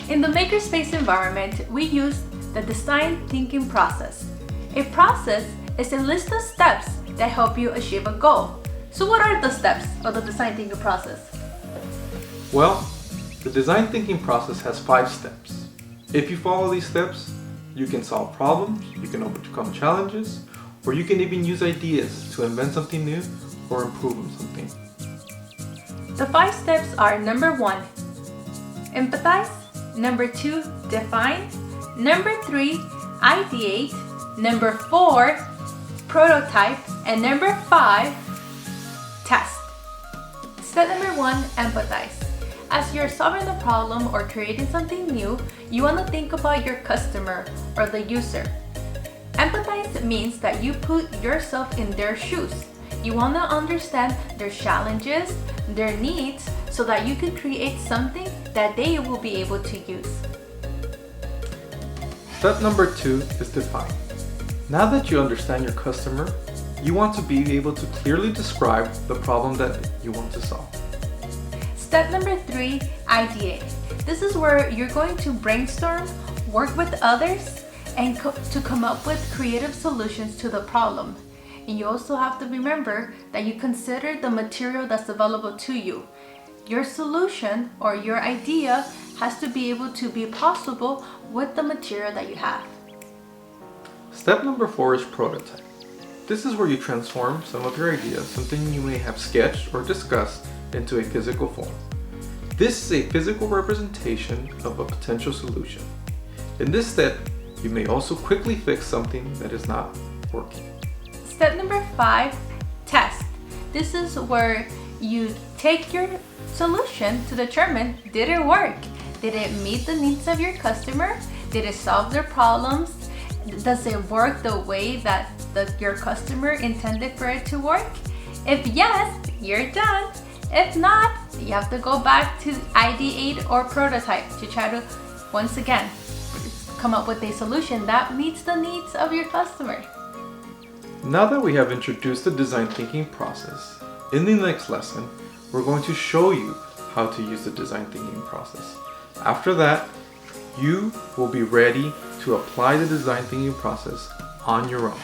In the Makerspace environment, we use the design thinking process. A process is a list of steps that help you achieve a goal. So what are the steps of the design thinking process? Well, the design thinking process has 5 steps. If you follow these steps, you can solve problems, you can overcome challenges, or you can even use ideas to invent something new or improve on something. The 5 steps are: number 1, empathize; number 2, define; number 3, ideate; number 4, prototype; and number 5, test. Step number 1, empathize. As you're solving a problem or creating something new, you want to think about your customer or the user. Empathize means that you put yourself in their shoes. You want to understand their challenges, their needs, so that you can create something that they will be able to use. Step number 2 is define. Now that you understand your customer, you want to be able to clearly describe the problem that you want to solve. Step number 3, ideate. This is where you're going to brainstorm, work with others, and to come up with creative solutions to the problem. And you also have to remember that you consider the material that's available to you. Your solution or your idea has to be able to be possible with the material that you have. Step number 4 is prototype. This is where you transform some of your ideas, something you may have sketched or discussed, into a physical form. This is a physical representation of a potential solution. In this step, you may also quickly fix something that is not working. Step number 5, test. This is where you take your solution to determine, did it work? Did it meet the needs of your customer? Did it solve their problems? Does it work the way that your customer intended for it to work? If yes, you're done. If not, you have to go back to ideate or prototype to try to, once again, come up with a solution that meets the needs of your customer. Now that we have introduced the design thinking process, in the next lesson, we're going to show you how to use the design thinking process. After that, you will be ready to apply the design thinking process on your own.